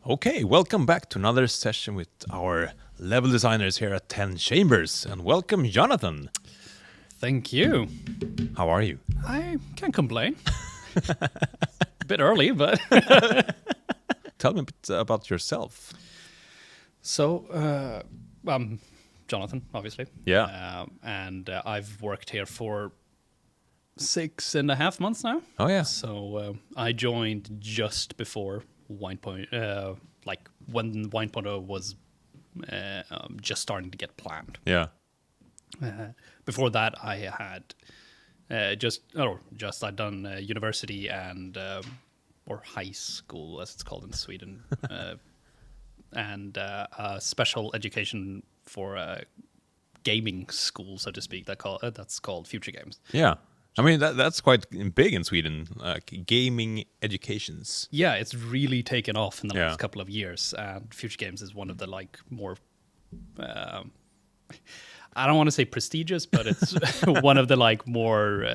Okay, welcome back to another session with our level designers here at 10 Chambers. And welcome, Jonathan. Thank you. How are you? I can't complain. A bit early, but... Tell me a bit about yourself. So, I'm Jonathan, obviously. Yeah. And I've worked here for 6.5 months now. Oh, yeah. So I joined just before Wine Point, like when 1.0 was just starting to get planned. Yeah. Before that, I had I'd done university and or high school, as it's called in Sweden, and a special education for gaming school, so to speak. That's called Future Games. Yeah. I mean, that's quite big in Sweden, gaming educations. Yeah, it's really taken off in the Yeah. last couple of years, and Future Games is one of the more. I don't want to say prestigious, but it's one of the more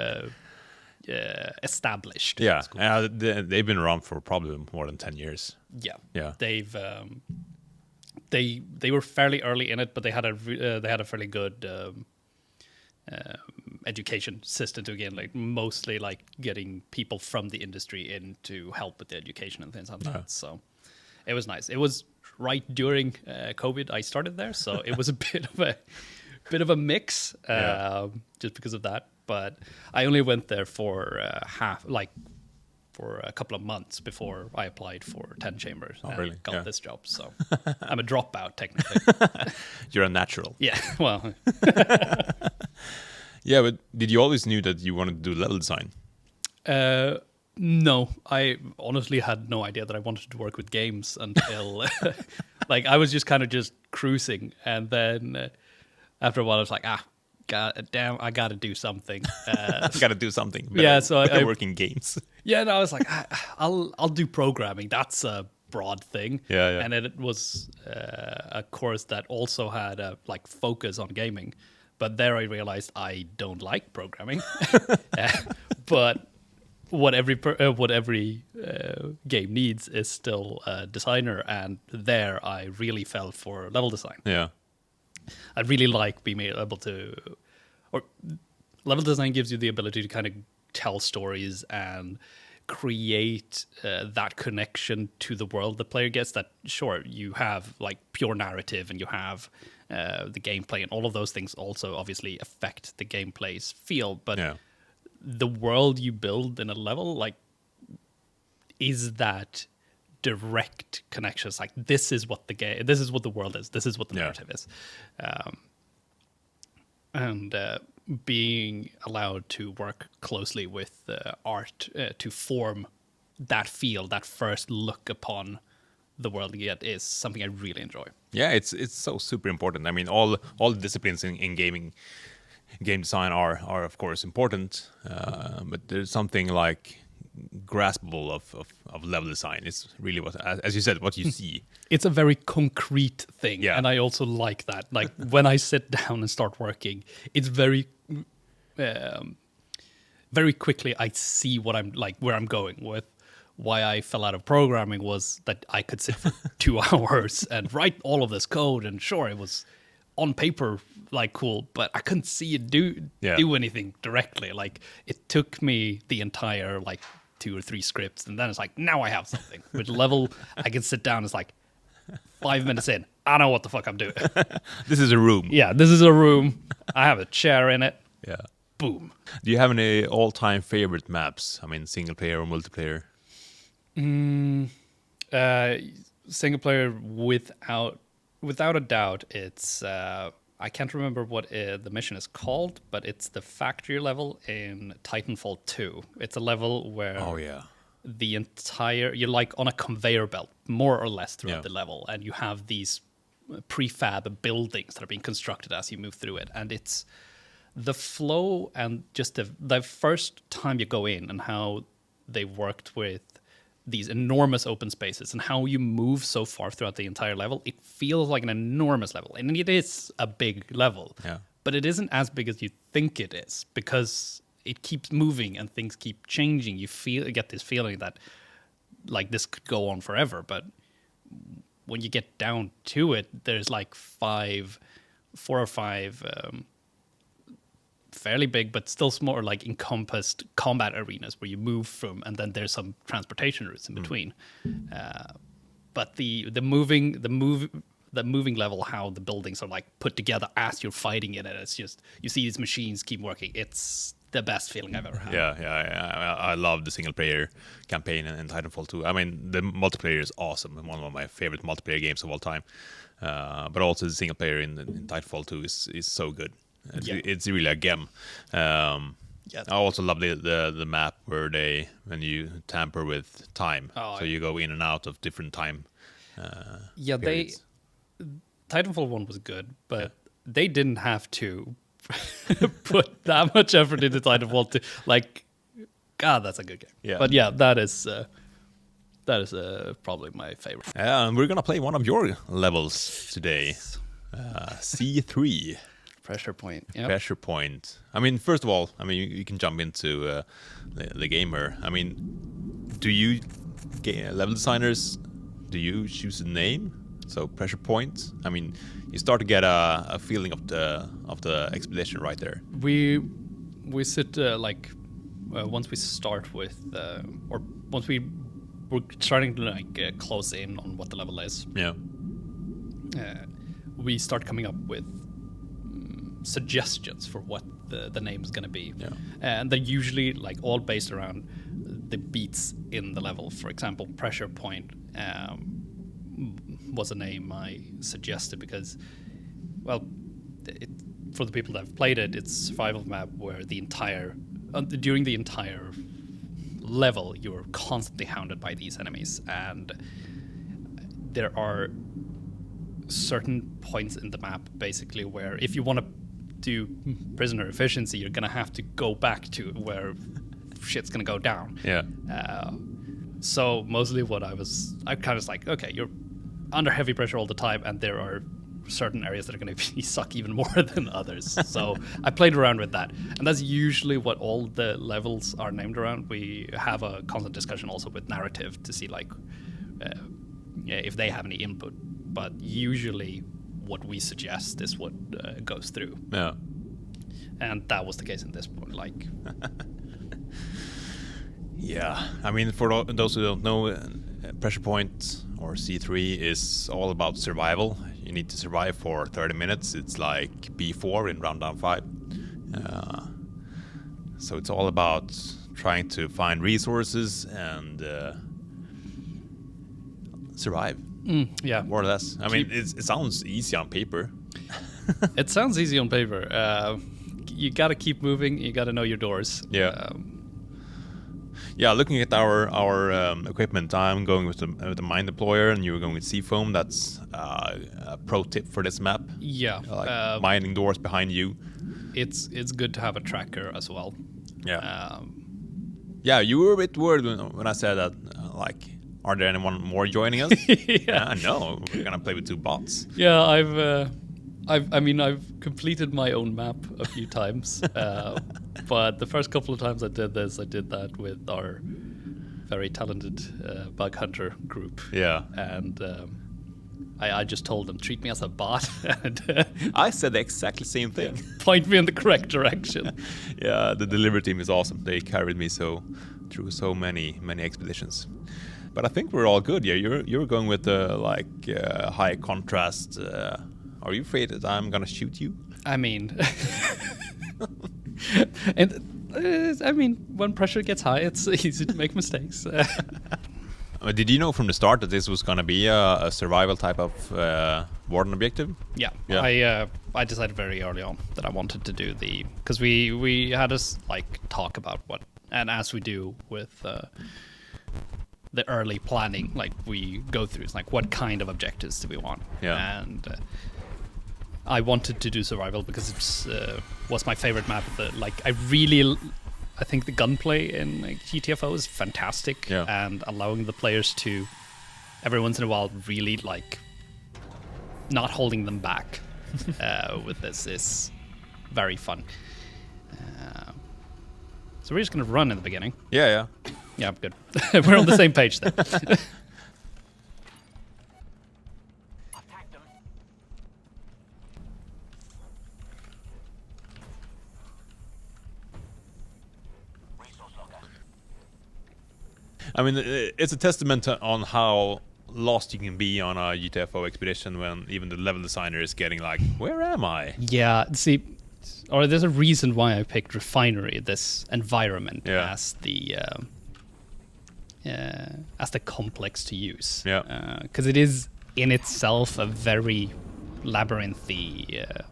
established. Yeah. schools. They've been around for probably more than 10 years. Yeah, Yeah. They've they were fairly early in it, but they had a fairly good education system to again, like mostly like getting people from the industry in to help with the education and things like that. So it was nice. It was right during COVID I started there, so it was a bit of a mix just because of that. But I only went there for for a couple of months before I applied for 10 Chambers and really? got Yeah. this job. So I'm a dropout technically. You're a natural. Yeah, well, Yeah, but did you always knew that you wanted to do level design? no, I honestly had no idea that I wanted to work with games until like I was just kind of just cruising, and then after a while I was like, God damn, I got to do something. Got to do something better. Yeah, so I work in games. Yeah, no, I was like, I'll do programming. That's a broad thing. Yeah. And it was a course that also had a focus on gaming, but there I realized I don't like programming. But what every game needs is still a designer, and there I really fell for level design. Yeah. I really like being able to, or level design gives you the ability to kind of tell stories and create that connection to the world the player gets. That sure, you have like pure narrative and you have the gameplay, and all of those things also obviously affect the gameplay's feel. But the world you build in a level is that direct connections. Like this is what this is what the world is. This is what the narrative is, and being allowed to work closely with art to form that feel, that first look upon the world you get, is something I really enjoy. Yeah, it's so super important. I mean, all the disciplines in game design are of course important, but there's something like graspable of level design. It's really what, as you said, what you see. It's a very concrete thing, Yeah. and I also like that. Like when I sit down and start working, it's very quickly I see what I'm like, where I'm going with. Why I fell out of programming was that I could sit for 2 hours and write all of this code, and sure, it was on paper like cool, but I couldn't see it do anything directly. Like it took me the entire 2 or 3 scripts, and then it's like, now I have something. With level, I can sit down. It's like 5 minutes in, I know what the fuck I'm doing. This is a room. Yeah, this is a room. I have a chair in it. Yeah. Boom. Do you have any all-time favorite maps? I mean, single player or multiplayer? Single player, without a doubt, it's I can't remember what the mission is called, but it's the factory level in Titanfall 2. It's a level where the entire, you're like on a conveyor belt, more or less, throughout the level, and you have these prefab buildings that are being constructed as you move through it, and it's the flow and just the first time you go in and how they worked with these enormous open spaces and how you move so far throughout the entire level. It feels like an enormous level, and it is a big level, but it isn't as big as you think it is, because it keeps moving and things keep changing. You get this feeling that like this could go on forever, but when you get down to it, there's like 4 or 5 fairly big but still small, like encompassed combat arenas where you move from, and then there's some transportation routes in between. But the moving level, how the buildings are like put together as you're fighting it, and it's just, you see these machines keep working. It's the best feeling I've ever had. Yeah. I love the single player campaign in Titanfall 2. I mean, the multiplayer is awesome, and one of my favorite multiplayer games of all time. But also the single player in Titanfall 2 is so good. It's really a gem. I also love the map when you tamper with time, so you go in and out of different time. Periods. Titanfall 1 was good, but they didn't have to put that much effort into Titanfall 2. Like, God, that's a good game. Yeah. But yeah, that is probably my favorite. And we're gonna play one of your levels today, C3. Pressure point. Yep. Pressure point. I mean, first of all, I mean, you can jump into the gamer. I mean, do you level designers? Do you choose a name? So pressure point. I mean, you start to get a feeling of the expedition right there. We sit once we start with or once we're starting to like close in on what the level is. Yeah. We start coming up with suggestions for what the name is going to be. Yeah. And they're usually like all based around the beats in the level. For example, pressure point was a name I suggested because, well, for the people that have played it, it's a survival map where during the entire level you're constantly hounded by these enemies, and there are certain points in the map basically where if you want to do prisoner efficiency, you're gonna have to go back to where shit's gonna go down. Yeah. So mostly what I kind of like, okay, you're under heavy pressure all the time, and there are certain areas that are going to suck even more than others. So I played around with that, and that's usually what all the levels are named around. We have a constant discussion also with narrative to see like if they have any input, but usually what we suggest is what goes through. Yeah. And that was the case in this point. Like, yeah. I mean, for those who don't know, Pressure Point or C3 is all about survival. You need to survive for 30 minutes. It's like B4 in Round Down 5. So it's all about trying to find resources and survive. Yeah. More or less. I mean, it sounds easy on paper. It sounds easy on paper. You got to keep moving. You got to know your doors. Yeah. Yeah, looking at our equipment, I'm going with the mine deployer, and you're going with Seafoam. That's a pro tip for this map. Yeah, like mining doors behind you. It's good to have a tracker as well. Yeah. Yeah, you were a bit worried when I said that. Like, are there anyone more joining us? Yeah. No, we're gonna play with 2 bots. Yeah, I've completed my own map a few times, but the first couple of times I did that with our very talented bug hunter group. Yeah, and I just told them, treat me as a bot, and I said the exactly same thing. Point me in the correct direction. Yeah, the delivery team is awesome. They carried me through so many expeditions. But I think we're all good. Yeah, you're going with the high contrast. Are you afraid that I'm gonna shoot you? I mean, when pressure gets high, it's easy to make mistakes. Did you know from the start that this was gonna be a survival type of warden objective? Yeah. I decided very early on that I wanted to do because we had us talk about what, and as we do with the early planning, like we go through, it's like what kind of objectives do we want? Yeah. And I wanted to do survival because it was my favorite map. I think the gunplay in GTFO is fantastic, and allowing the players to every once in a while really not holding them back with this is very fun. So we're just gonna run in the beginning. Yeah. Yeah, good. We're on the same page then. I mean, it's a testament on how lost you can be on a GTFO expedition when even the level designer is getting like, where am I? Yeah, see, or there's a reason why I picked Refinery, this environment, as the complex to use. Yeah. Because it is in itself a very labyrinthy.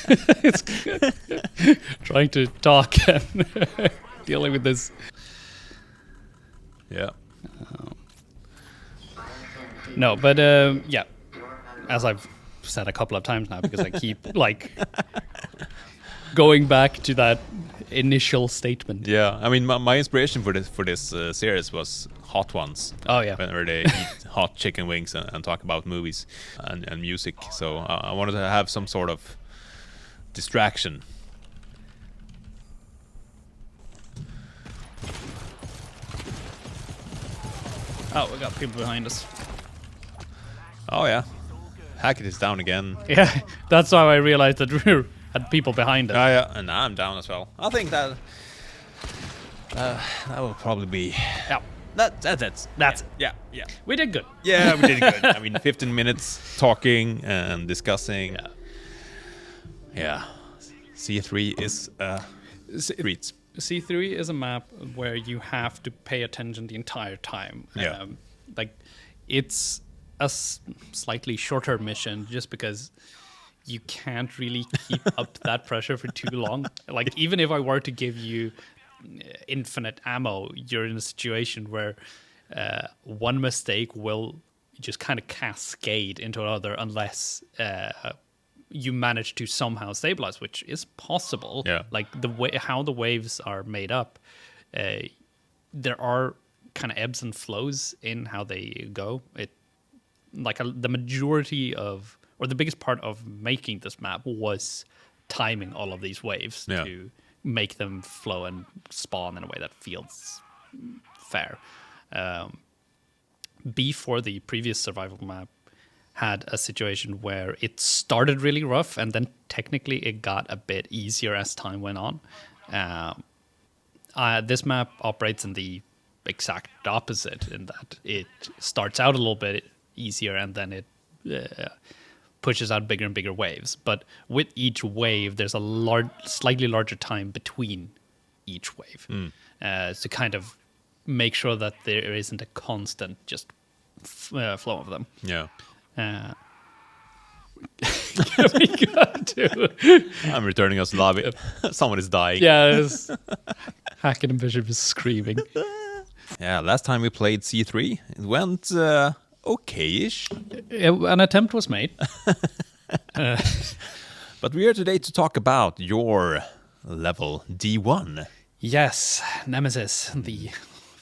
It's trying to talk and dealing with this. Yeah. No, but yeah, as I've said a couple of times now, because I keep like going back to that initial statement. Yeah. I mean, my inspiration for this series was Hot Ones. Oh yeah, Where they eat hot chicken wings and talk about movies and music. So I wanted to have some sort of distraction. Oh, we got people behind us. Oh yeah, Hackett is down again. Yeah, that's how I realized that we had people behind us. Yeah, and now I'm down as well. I think that will probably be. Yeah, That's it. Yeah. We did good. Yeah, we did good. I mean, 15 minutes talking and discussing. Yeah. C3 is streets. C3 is a map where you have to pay attention the entire time. Yeah. Like, it's a slightly shorter mission just because you can't really keep up that pressure for too long. Like, even if I were to give you infinite ammo, you're in a situation where one mistake will just kind of cascade into another unless you manage to somehow stabilize, which is possible. Yeah. Like the way how the waves are made up, there are kind of ebbs and flows in how they go. It like the majority of, or the biggest part of making this map was timing all of these waves to make them flow and spawn in a way that feels fair. Before the previous survival map had a situation where it started really rough and then technically it got a bit easier as time went on. This map operates in the exact opposite in that it starts out a little bit easier and then it pushes out bigger and bigger waves. But with each wave, there's a slightly larger time between each wave to kind of make sure that there isn't a constant just flow of them. Yeah. We got to. I'm returning us to lobby. Someone is dying. Yeah, Hackett and Bishop is screaming. Yeah, last time we played C3, it went okay-ish. An attempt was made. But we are today to talk about your level D1. Yes, Nemesis, the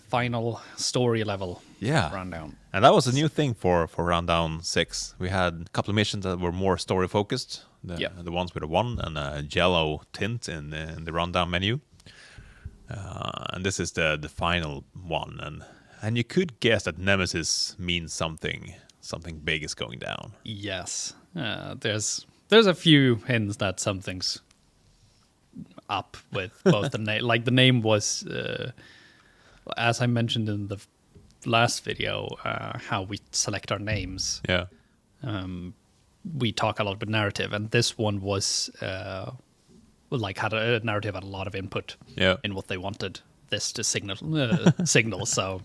final story level. Rundown. And that was a new thing for Rundown 6. We had a couple of missions that were more story focused. The ones with a 1 and a yellow tint in the rundown menu. And this is the final one. And you could guess that Nemesis means something big is going down. Yes. There's a few hints that something's up with both the name. Like the name was, as I mentioned in the last video, how we select our names. Yeah. We talk a lot about narrative, and this one was had a narrative, had a lot of input in what they wanted this to signal. So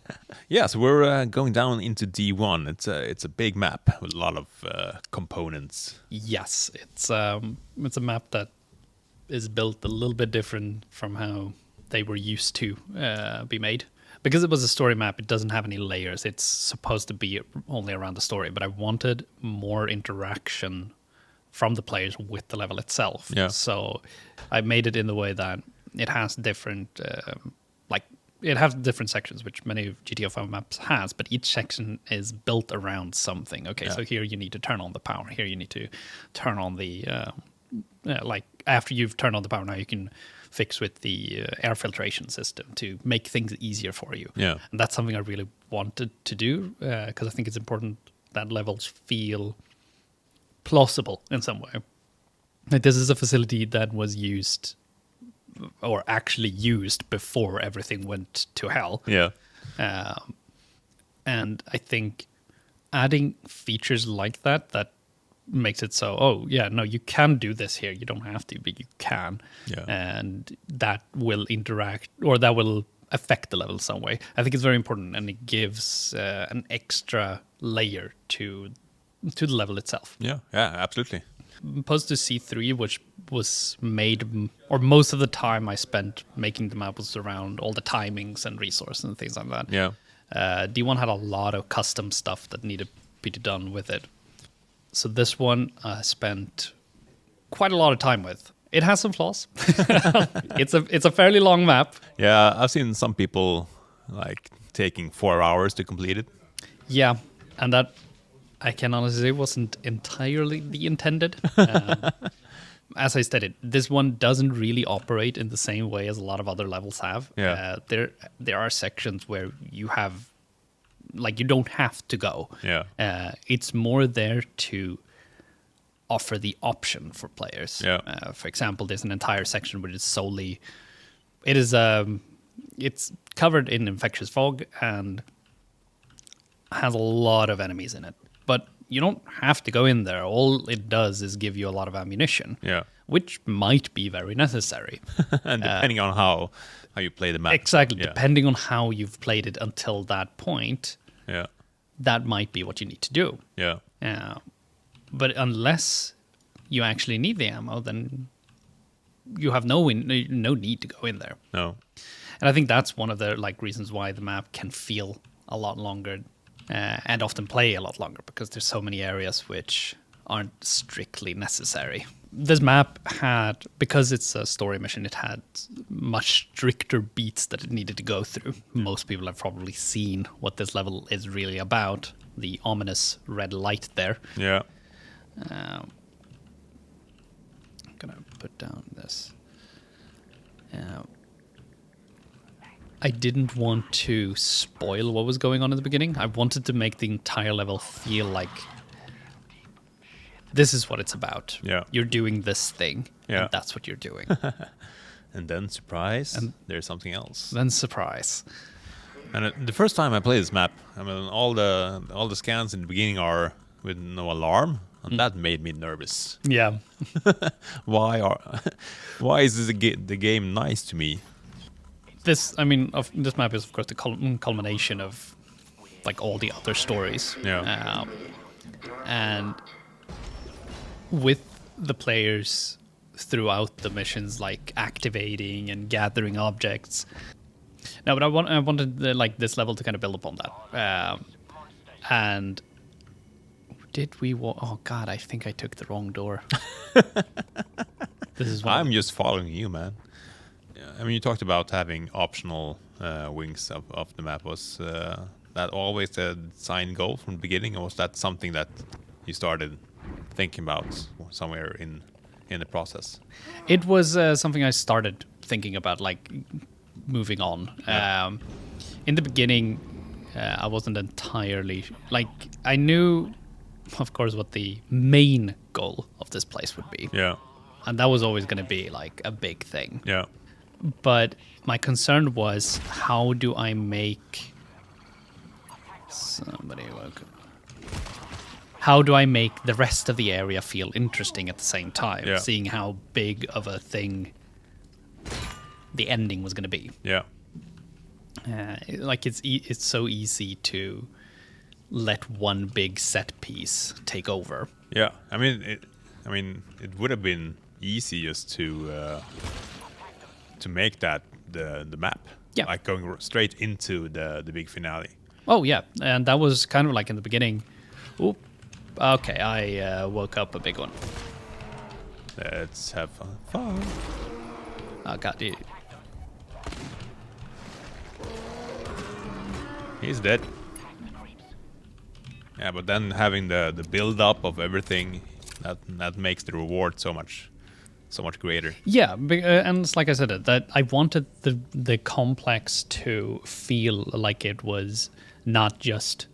so we're going down into D1. It's a big map with a lot of components. Yes, it's a map that is built a little bit different from how they were used to be made. Because it was a story map, it doesn't have any layers. It's supposed to be only around the story, but I wanted more interaction from the players with the level itself. Yeah. So I made it in the way that it has different, it has different sections, which many of GTFO maps has, but each section is built around something. Okay, so here you need to turn on the power. Here you need to turn on the, after you've turned on the power, now you can fix with the air filtration system to make things easier for you. Yeah. And that's something I really wanted to do because I think it's important that levels feel plausible in some way. Like this is a facility that was used or actually used before everything went to hell. Yeah. And I think adding features like that makes it so, oh, yeah, no, you can do this here. You don't have to, but you can. Yeah. And that will interact or that will affect the level some way. I think it's very important and it gives an extra layer to the level itself. Yeah. Yeah. Absolutely. Opposed to C3, which was made, or most of the time I spent making the map was around all the timings and resources and things like that. Yeah. D1 had a lot of custom stuff that needed to be done with it. So this one I spent quite a lot of time with. It has some flaws. It's a fairly long map. Yeah. I've seen some people like taking 4 hours to complete it. Yeah, and that I can honestly say wasn't entirely the intended. As I stated, this one doesn't really operate in the same way as a lot of other levels have. Yeah. There are sections where you have, like, you don't have to go. Yeah. It's more there to offer the option for players. Yeah. For example, there's an entire section where it's solely, it's covered in infectious fog and has a lot of enemies in it. But you don't have to go in there. All it does is give you a lot of ammunition. Yeah. Which might be very necessary. And depending on how you play the map. Exactly. Yeah. Depending on how you've played it until that point, Yeah. that might be what you need to do. Yeah. But unless you actually need the ammo, then you have no need to go in there. No. And I think that's one of the reasons why the map can feel a lot longer and often play a lot longer, because there's so many areas which aren't strictly necessary. This map had, because it's a story mission, it had much stricter beats that it needed to go through. Most people have probably seen what this level is really about, the ominous red light there. Yeah. I'm going to put down this. I didn't want to spoil what was going on in the beginning. I wanted to make the entire level feel like this is what it's about. Yeah. You're doing this thing, Yeah. and that's what you're doing. And then surprise, there's something else. Then surprise. And the first time I played this map, I mean, all the scans in the beginning are with no alarm, and that made me nervous. Yeah. Why is the game nice to me? This map is, of course, the culmination of all the other stories. Yeah. And with the players throughout the missions, activating and gathering objects. No, but I wanted this level to kind of build upon that. And did we? Oh God, I think I took the wrong door. This is. I'm just following you, man. I mean, you talked about having optional wings of the map. Was that always the design goal from the beginning, or was that something that you started thinking about somewhere in the process? It was something I started thinking about, moving on. Yeah. In the beginning, I wasn't entirely I knew, of course, what the main goal of this place would be. Yeah. And that was always going to be a big thing. Yeah. But my concern was, how do I make how do I make the rest of the area feel interesting at the same time? Yeah. Seeing how big of a thing the ending was going to be. Yeah. It's so easy to let one big set piece take over. Yeah. I mean, it would have been easy just to make that the map. Yeah. Going straight into the big finale. Oh yeah, and that was kind of in the beginning. Oop. Okay, I woke up a big one. Let's have fun. Oh God, He's dead. Yeah, but then having the build up of everything, that makes the reward so much so much greater. Yeah, and it's like I said, that I wanted the complex to feel like it was not just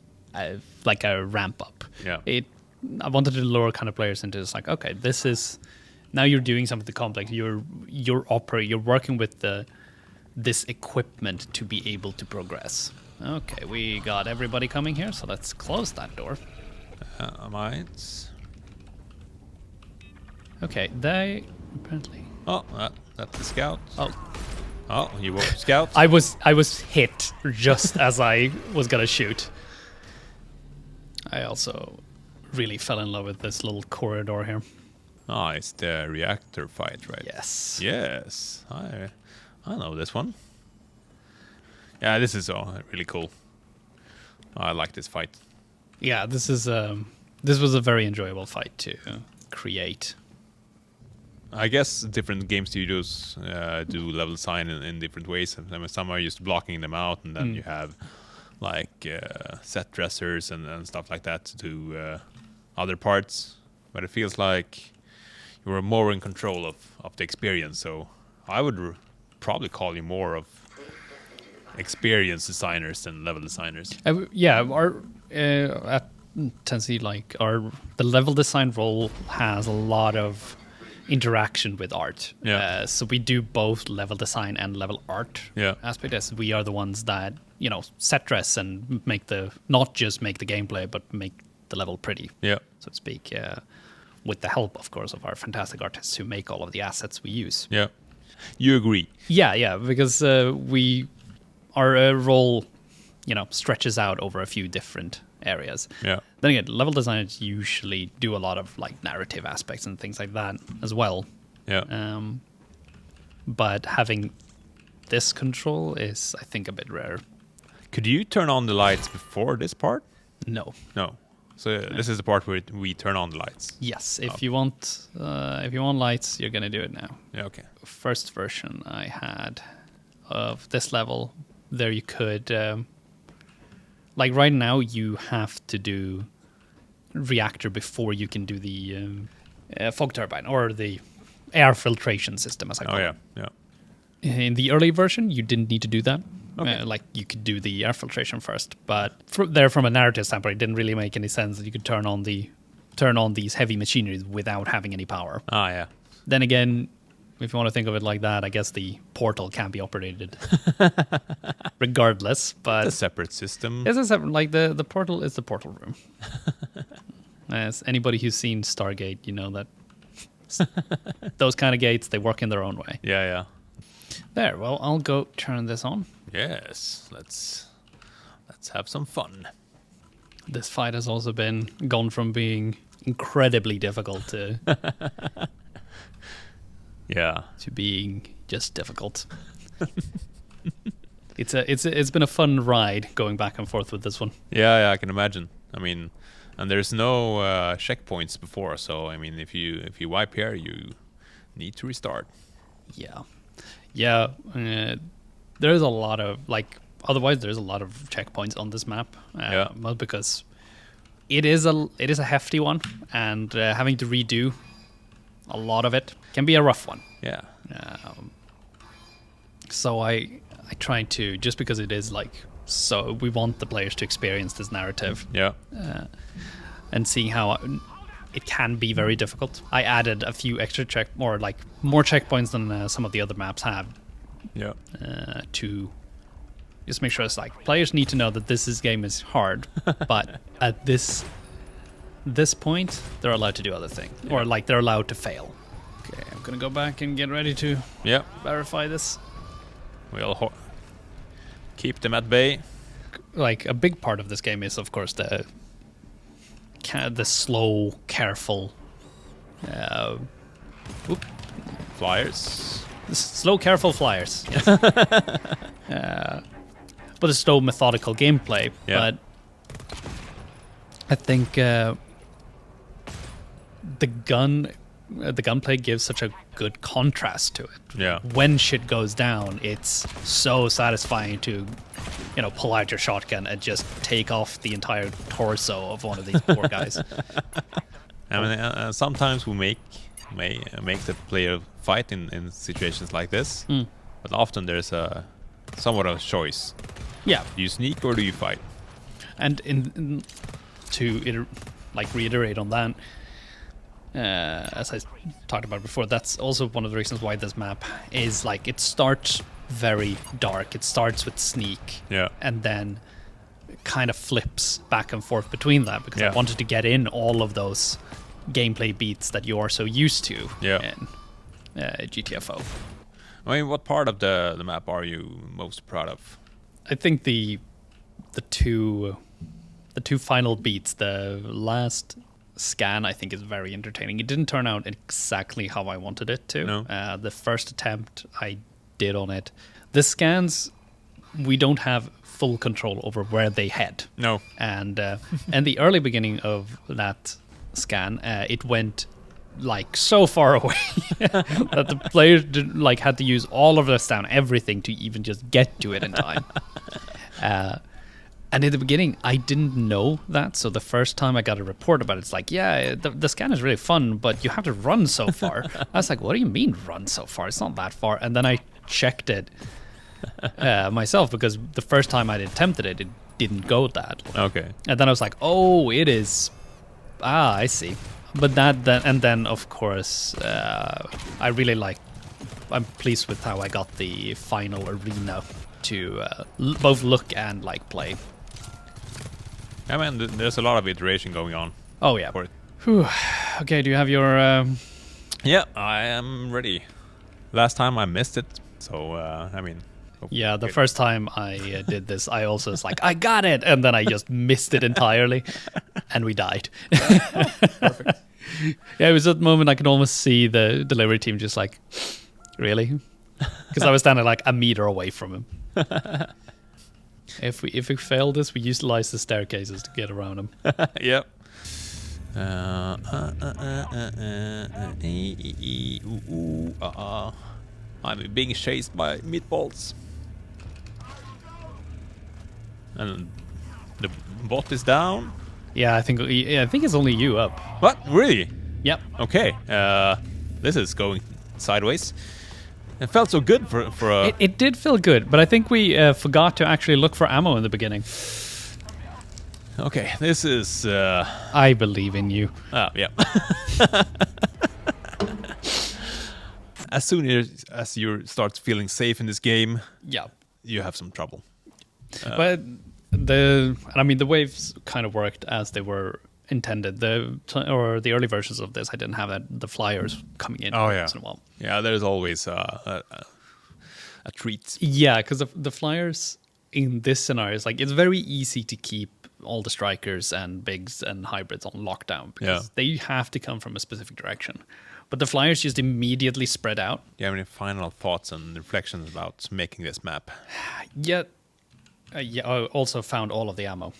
like a ramp up. Yeah. I wanted to lure kind of players into this, like, okay, this is now you're doing something complex. You're working with this equipment to be able to progress. Okay, we got everybody coming here, so let's close that door. Might. Okay, they apparently. Oh, that's the scout. Oh, You were scout. I was hit just as I was gonna shoot. I also really fell in love with this little corridor here. Oh, it's the reactor fight, right? Yes. Yes. I know this one. Yeah, this is really cool. I like this fight. Yeah, this was a very enjoyable fight to create. I guess different game studios do level design in different ways. I mean, some are just blocking them out, and then you have like set dressers and stuff like that to do other parts. But it feels like you were more in control of the experience. So I would probably call you more of experience designers than level designers. Yeah, our at Tennessee, like the level design role has a lot of interaction with art. Yeah. So we do both level design and level art aspect, as we are the ones that set dress and not just make the gameplay, but make the level pretty, Yeah. so to speak. With the help, of course, of our fantastic artists who make all of the assets we use. Yeah. You agree? Yeah, because our role, stretches out over a few different areas. Yeah. Then again, level designers usually do a lot of like narrative aspects and things like that as well. Yeah. But having this control is, I think, a bit rare. Could you turn on the lights before this part? No. No. So this is the part where we turn on the lights. Yes, if you want lights, you're gonna do it now. Yeah. Okay. First version I had of this level, there you could, like right now, you have to do reactor before you can do the fog turbine or the air filtration system, as I call it. Yeah. In the early version, you didn't need to do that. Okay. Like you could do the air filtration first, but from a narrative standpoint, it didn't really make any sense that you could turn on these heavy machineries without having any power. Ah, yeah. Then again, if you want to think of it like that, I guess the portal can be operated regardless. But It's a separate system. it's a separate, like the portal is the portal room. As anybody who's seen Stargate, you know that those kind of gates, they work in their own way. Yeah. There, well, I'll go turn this on. Yes. Let's have some fun. This fight has also gone from being incredibly difficult to Yeah. being just difficult. It's been a fun ride going back and forth with this one. Yeah, I can imagine. I mean, and there's no checkpoints before, so I mean, if you wipe here, you need to restart. Yeah. There's a lot of otherwise there's a lot of checkpoints on this map. Well, because it is a hefty one, and having to redo a lot of it can be a rough one. Yeah. So I try to, just because it is so we want the players to experience this narrative. Yeah. And seeing how it can be very difficult. I added a few extra more checkpoints than some of the other maps have. Yeah. To just make sure it's players need to know that this game is hard, but at this point they're allowed to do other things, or they're allowed to fail. Okay, I'm gonna go back and get ready to verify this. We'll keep them at bay. A big part of this game is, of course, the slow, careful Flyers. slow, careful flyers. Yes. But it's slow, methodical gameplay. Yeah. But I think the gunplay gives such a good contrast to it. Yeah. When shit goes down, it's so satisfying to, pull out your shotgun and just take off the entire torso of one of these poor guys. I mean, sometimes we make may make the player fight in situations like this. But often there's a somewhat of a choice. Yeah, Do you sneak or do you fight? and reiterate on that, as I talked about before, that's also one of the reasons why this map is like, it starts very dark. It starts with sneak, Yeah. and then kind of flips back and forth between that, because I Yeah. wanted to get in all of those gameplay beats that you are so used to Yeah. in GTFO. I mean, what part of the map are you most proud of? I think the two final beats, the last scan, I think is very entertaining. It didn't turn out exactly how I wanted it to. No. The first attempt I did on it, the scans, we don't have full control over where they head. No. And the early beginning of that scan, it went like so far away that the players had to use all of their down everything to even just get to it in time. And in the beginning, I didn't know that. So the first time I got a report about it, it's like, yeah, the scan is really fun, but you have to run so far. I was like, what do you mean run so far? It's not that far. And then I checked it myself, because the first time I attempted it, it didn't go that. Okay. And then I was like, oh, it is. I see. But then of course, I really I'm pleased with how I got the final arena to both look and play. I mean, there's a lot of iteration going on. Oh yeah. For it. Whew. Okay, do you have your? Yeah, I am ready. Last time I missed it, so I mean. Yeah, the first time I did this, I also was like, I got it, and then I just missed it entirely, and we died. Perfect. Yeah, it was at the moment I could almost see the delivery team just like, really? Because I was standing like a meter away from him. If we fail this, we utilize the staircases to get around him. Yep. I'm being chased by meatballs. And the bot is down. Yeah, I think it's only you up. What? Really? Yep. Okay. This is going sideways. It felt so good for a... It did feel good, but I think we forgot to actually look for ammo in the beginning. Okay, this is... I believe in you. Oh, yeah. As soon as you start feeling safe in this game, Yeah. you have some trouble. But the waves kind of worked as they were intended. The early versions of this, I didn't have the flyers coming in once in a while. Yeah, there's always a treat. Yeah, because the flyers in this scenario is it's very easy to keep all the strikers and bigs and hybrids on lockdown, because they have to come from a specific direction. But the flyers just immediately spread out. Do you have any final thoughts and reflections about making this map? Yeah, I also found all of the ammo.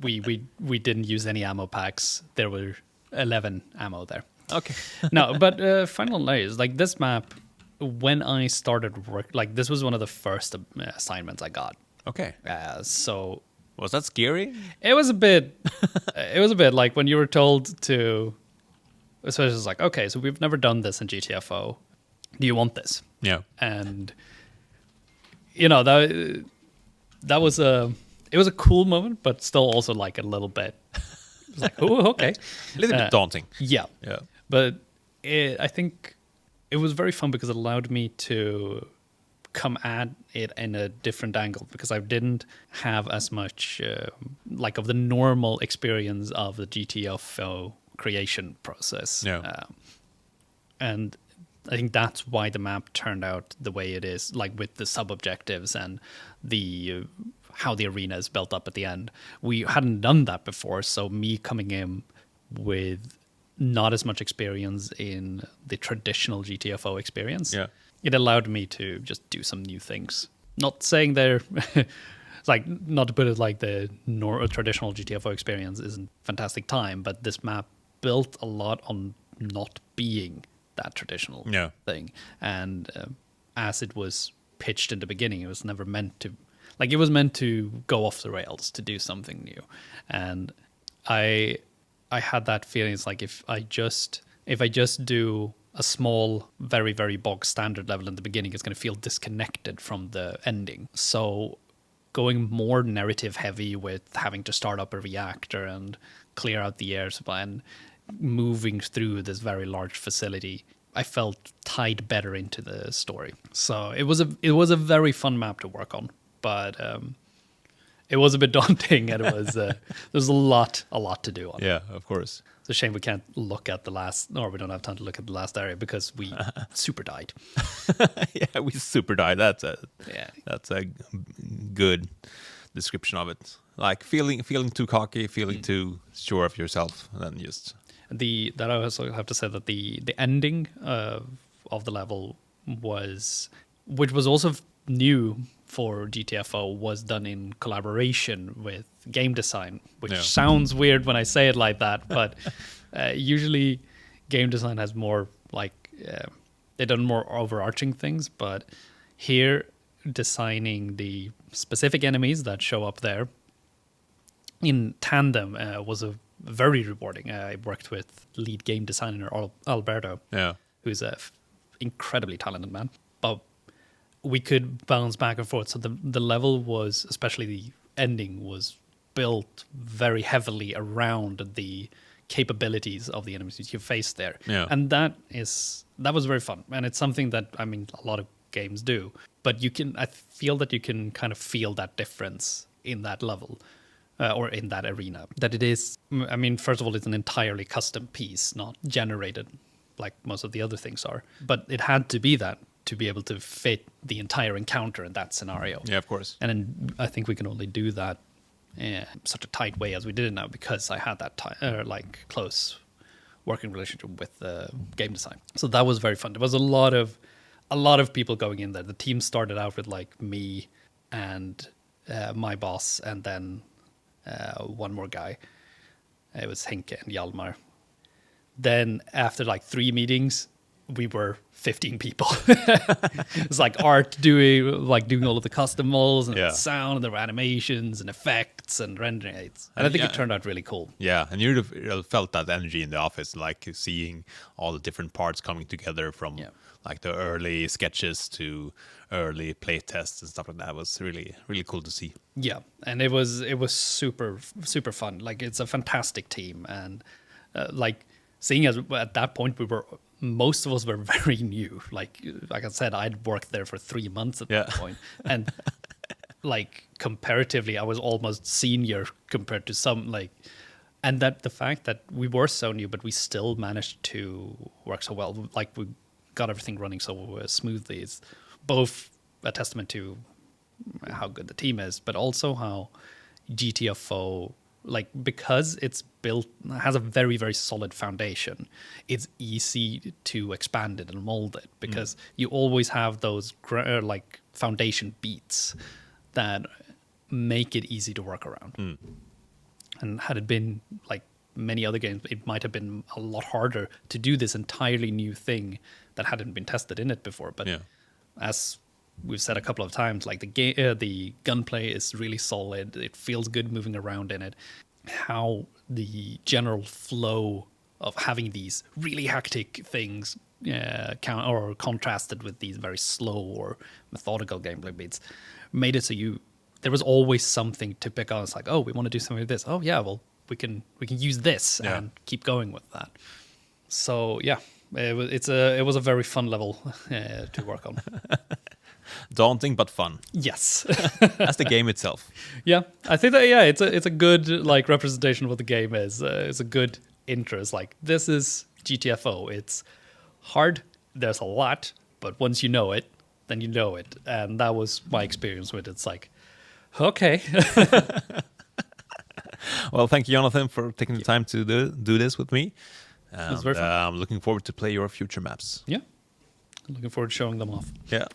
We didn't use any ammo packs. There were 11 ammo there. Okay. No, but final layers, this map, when I started work, this was one of the first assignments I got. Okay. So Was that scary? it was a bit like when you were told to, especially it's like, okay, so we've never done this in GTFO. Do you want this? Yeah. And that was it was a cool moment, but still also a little bit. It was like, oh, okay, A little bit daunting. yeah, Yeah. but I think it was very fun because it allowed me to come at it in a different angle, because I didn't have as much of the normal experience of the GTFO creation process. Yeah. And I think that's why the map turned out the way it is, with the sub-objectives and the how the arena is built up at the end. We hadn't done that before, so me coming in with not as much experience in the traditional GTFO experience, it allowed me to just do some new things. Not saying they're... it's not to put it the traditional GTFO experience isn't fantastic time, but this map built a lot on not being that traditional thing. And as it was pitched in the beginning, it was never meant to... it was meant to go off the rails, to do something new. And I had that feeling. It's if if I just do a small, very, very bog standard level in the beginning, it's going to feel disconnected from the ending. So going more narrative heavy with having to start up a reactor and clear out the air supply and moving through this very large facility, I felt tied better into the story. So it was a very fun map to work on, but it was a bit daunting, and it was there's a lot to do on it. Yeah, of course. It's a shame we can't look at the last, or we don't have time to look at the last area because we super died. Yeah, we super died. That's a good description of it. Like feeling too cocky, feeling too sure of yourself, and then just that I also have to say that the ending of the level was, which was also new for GTFO, was done in collaboration with game design, which sounds weird when I say it like that, but usually game design has more like they've done more overarching things, but here designing the specific enemies that show up there in tandem was a very rewarding. I worked with lead game designer Alberto, who's a incredibly talented man, but we could bounce back and forth. So the level was, especially the ending, was built very heavily around the capabilities of the enemies you face there. And that was very fun. And it's something that, I mean, a lot of games do, but I feel that you can kind of feel that difference in that level. Or in that arena, that it is, I mean, first of all, it's an entirely custom piece, not generated like most of the other things are. But it had to be that to be able to fit the entire encounter in that scenario. Yeah, of course. And then I think we can only do that in such a tight way as we did it now because I had that like close working relationship with game design. So that was very fun. There was a lot of people going in there. The team started out with like me and my boss, and then one more guy. It was Henke and Hjalmar. Then after like 3 meetings, we were 15 people. It was like art doing all of the custom models and the sound, and there were animations and effects and rendering aids. And I think it turned out really cool. Yeah, and you felt that energy in the office, like seeing all the different parts coming together from like the early sketches to early play tests and stuff like that. It was really, really cool to see. Yeah, and it was super, super fun. Like, it's a fantastic team. And like seeing as at that point most of us were very new. Like I said, I'd worked there for 3 months at that point. And like comparatively, I was almost senior compared to some, like, and that the fact that we were so new, but we still managed to work so well. Like, we got everything running so smoothly is both a testament to how good the team is, but also how GTFO, like, because it's has a very, very solid foundation, it's easy to expand it and mold it because you always have those like foundation beats that make it easy to work around. And had it been like many other games, it might have been a lot harder to do this entirely new thing that hadn't been tested in it before. But as we've said a couple of times, like the gunplay is really solid. It feels good moving around in it. How the general flow of having these really hectic things contrasted with these very slow or methodical gameplay beats made it so there was always something to pick on. It's like, oh, we want to do something with this. Oh yeah, well, we can use this and keep going with that. So yeah, it was a very fun level to work on. Daunting but fun. Yes. That's the game itself. Yeah, I think that it's a good like representation of what the game is. It's a good intro. It's like, this is GTFO. It's hard. There's a lot, but once you know it, then you know it. And that was my experience with it. It's like, okay. Well, thank you, Jonathan, for taking the time to do this with me. It was very fun. I'm looking forward to play your future maps. Yeah. Looking forward to showing them off. Yeah.